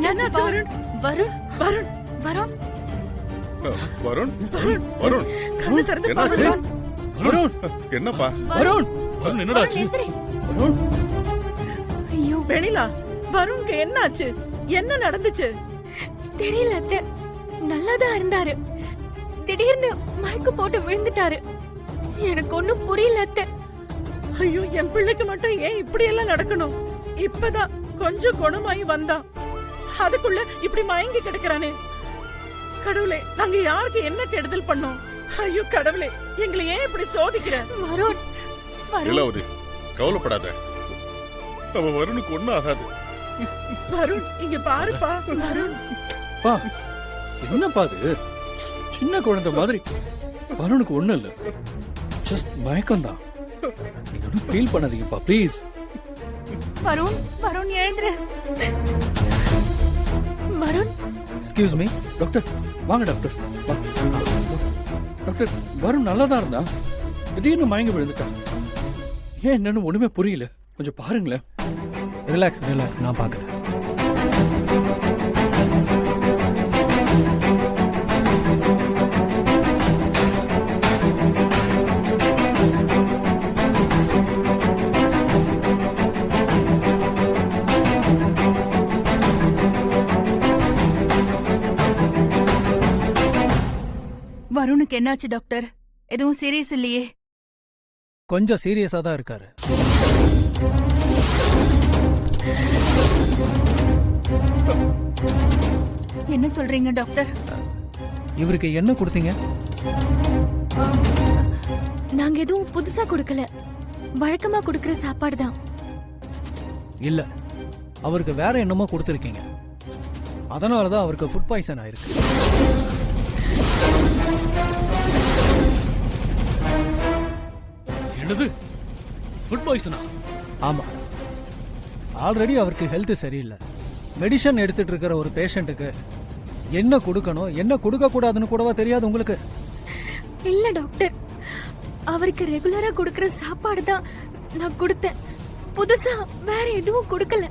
என்னாச்சு வருண்? வருண் வருண் வருண் வருண் வருண் கண்ணு திறந்து பாரு. வருண் என்னப்பா? வருண் வருண் என்னடா ஆச்சு? எந்திரி. வருண் ஐயோ வெண்ணிலா, வருணுக்கு என்னாச்சு? என்ன நடந்துச்சு? தெரியல அத்தை. நல்லாதான் இருந்தாரு, திடீர்னு மயக்க போட்டு விழுந்துட்டாரு. எனக்கு ஒண்ணும் புரியல அத்தை. ஐயோ, என் பிள்ளைக்கு மட்டும் ஏன் இப்படி எல்லாம் நடக்கணும்? இப்பதான் கொஞ்சம் குணமாயி வந்தான், அதுக்குள்ள இப்படி மயங்கி கிடக்குறானே. கடவுளே, நாங்க யாருக்கு என்ன கெடுதல் பண்ணோம்? ஐயோ கடவுளே, எங்களை ஏன் இப்படி சோதிக்கிற? வருண் வருண் இல்லாவது கவலைப்படாத, நம்ம வருணுக்கு ஒண்ணும் ஆகாது. வருண் இங்க பாருப்பா. வருண் பா என்னப்பா இது? சின்ன குழந்தை மாதிரி. வருணுக்கு ஒண்ணும் இல்ல, ஜஸ்ட் மயக்கம் தான். நீங்க ஒன்றும் ஃபீல் பண்ணாதீங்கப்பா ப்ளீஸ். வருண் வருண் எழுந்துரு. வருண் எக்ஸ்கியூஸ் மீ டாக்டர், வாங்க டாக்டர். டாக்டர், வருண் நல்லா தான் இருந்தான், திடீர்னு மயங்கி விழுந்துட்டான். ஏன் என்னன்னு ஒண்ணுமே புரியல, கொஞ்சம் பாருங்களேன். ரிலாக்ஸ் ரிலாக்ஸ், நான் பார்க்குறேன். வருணுக்கு என்னாச்சு டாக்டர்? எதுவும் சீரியஸ் இல்லையே? கொஞ்சம் சீரியஸாக தான் இருக்காரு. என்ன சொல்றீங்க டாக்டர்? இவருக்கு என்ன கொடுத்தீங்க? நாங்க எதுவும் புதுசா கொடுக்கல, வழக்கமா கொடுக்கிற சாப்பாடு தான். இல்ல, அவருக்கு வேற என்னமோ கொடுத்துருக்கீங்க, அதனால தான் அவருக்கு ஃபுட் பாய்சன் ஆயிருக்கு. என்னது, ஃபுட் பாய்சனா? ஆமா, ஆல்ரெடி அவருக்கு ஹெல்த் சரியில்லை. மெடிசன் எடுத்துட்டு இருக்கிற ஒரு பேஷண்ட்டுக்கு என்ன கொடுக்கணும் என்ன கொடுக்க கூடாதுன்னு கூடவா தெரியாது உங்களுக்கு? இல்ல டாக்டர், அவருக்கு ரெகுலரா கொடுக்கிற சாப்பாடு தான் நான் கொடுத்தேன், புதுசா வேற எதுவும் கொடுக்கல.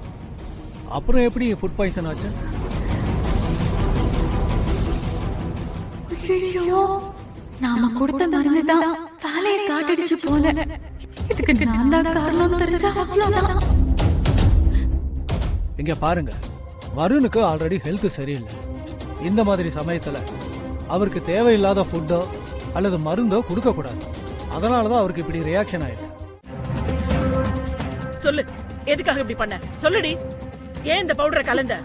அப்புறம் எப்படி ஃபுட் பாய்சன் ஆச்சு? ஐயோ, நாம கொடுத்த மருந்து தான் வேலையை காட்டிடுச்சு போல. இதுக்கு நான் தான் காரணம் தெரிஞ்சா அவ்வளவுதான். இங்க பாருங்க, வருணுக்கு ஆல்ரெடி ஹெல்த் சரியில்லை. இந்த மாதிரி சமயத்துல அவருக்கு தேவையில்லாத ஃபுட்டோ அல்லது மருந்தோ கொடுக்க கூடாது. அதனாலதான் அவருக்கு இப்படி ரியாக்ஷன் ஆயிருக்கு. சொல்லு, எதுக்காக இப்படி பண்ண? சொல்லுடி, ஏன் இந்த பவுடரை கலந்த?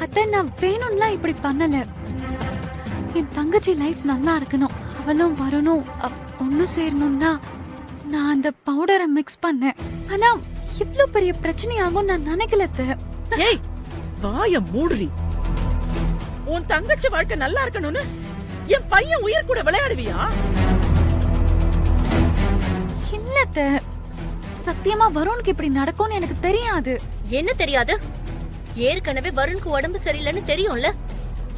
அத்தை, நான் வேணும்லாம் இப்படி பண்ணல. என் தங்கச்சி லைஃப் நல்லா இருக்கணும், அவளும் வரணும், ஒன்னும் சேரணும் தான் நான் அந்த பவுடரை மிக்ஸ் பண்ணேன். ஆனா இவ்ளோ பெரிய பிரச்சனை ஆகும் நான் நினைக்கல அத்தை. ஏய், வாய மூடுறி. உன் தங்கச்சி வாழ்க்கை நல்லா இருக்கணும்னு என் பையன் உயிர் கூட விளையாடுவியா? இல்ல அத்தை, சத்தியமா வருணுக்கு இப்படி நடக்கும்னு எனக்கு தெரியாது. என்ன தெரியாது? ஏற்கனவே வருணுக்கு உடம்பு சரியில்லைன்னு தெரியும்ல,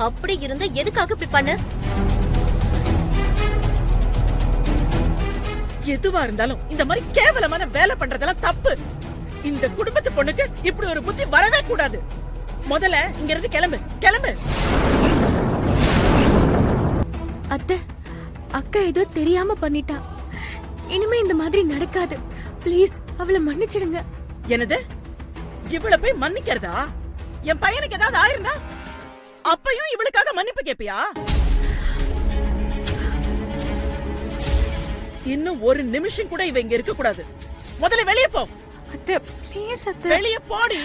அப்படி இருந்தா எதுக்காக இப்படி பண்ண? எதுவா இருந்தாலும் இந்த மாதிரி கேவலமான வேலை பண்றதெல்லாம் தப்பு. இந்த குடும்பத்து பொண்ணுக்கு இப்படி ஒரு புத்தி வரவே கூடாது. முதல்ல இங்க இருந்து கிளம்பு, கிளம்பு. அத்தை, அக்கா ஏதோ தெரியாம பண்ணிட்டா, இனிமே இந்த மாதிரி நடக்காது. ப்ளீஸ் அவளை மன்னிச்சிடுங்க. என்னது, இவளை போய் மன்னிக்கிறதா? என் பையனுக்கு ஏதாவது ஆயிருந்தா அப்பையும் இவளுக்காக மன்னிப்பு கேப்பியா? இன்னும் ஒரு நிமிஷம் கூட இவ இங்க இருக்க கூடாது. முதல்ல வெளியே போ. அத்தை ப்ளீஸ் அத்தை. வெளியே போடி.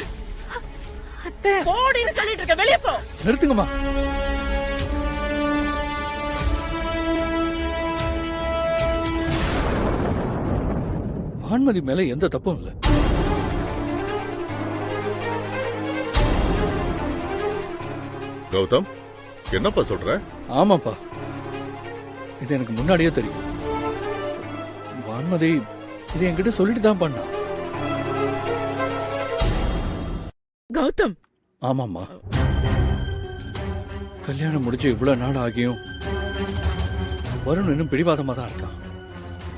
அத்தை போடின்னு சொல்லிட்டு இருக்க, வெளியே போ. நிறுத்துங்கம்மா. வான்மதி மேல எந்த தப்பும் இல்ல. கௌதம், என்னப்பா சொல்ற? ஆமாப்பா, இது எனக்கு முன்னாடியே தெரியும். வான்மதி இது என்கிட்ட சொல்லிட்டு தான் பண்ணா. கௌதம். ஆமாம்மா, கல்யாணம் முடிச்சு இவ்வளவு நாள் ஆகியும் வருண் இன்னும் பிடிவாதமா தான் இருக்கான்.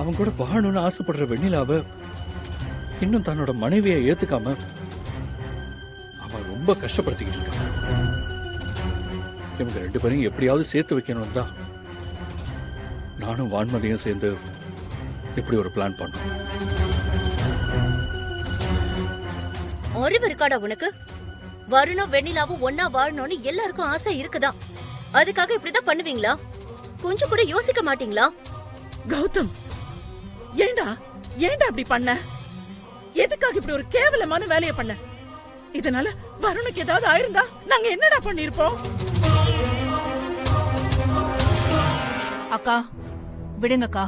அவன் கூட வாழணும்னு ஆசைப்படுற வெண்ணிலாவை இன்னும் தன்னோட மனைவியை ஏத்துக்காம அவன் ரொம்ப கஷ்டப்படுத்திக்கிட்டு இருக்கான். இவங்க 2 பேரையும் எப்படியாவது சேர்த்து வைக்கணும் தான் நானும் வான்மதியும் சேர்ந்து இப்படி ஒரு பிளான் பண்ணோம். அறிவு இருக்காடா உனக்கு? வருணும் வெண்ணிலாவும் ஒன்னா வாழணும்னு எல்லாருக்கும் ஆசை இருக்குதா? அதுக்காக இப்படிதான் பண்ணுவீங்களா? கொஞ்சம் கூட யோசிக்க மாட்டீங்களா? கௌதம், ஏண்டா ஏண்டா அப்படி பண்ண? எதுக்காக இப்படி ஒரு கேவலமான வேலையை பண்ண? இதனால வருணுக்கு ஏதாவது ஆயிருந்தா நாங்க என்னடா பண்ணிருப்போம்? அக்கா விடுங்கக்கா,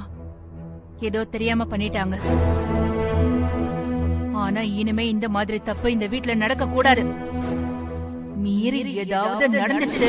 ஏதோ தெரியாம பண்ணிட்டாங்க. ஆனா இனிமே இந்த மாதிரி தப்பு இந்த வீட்ல நடக்க கூடாது. மீறி ஏதாவது நடந்துச்சு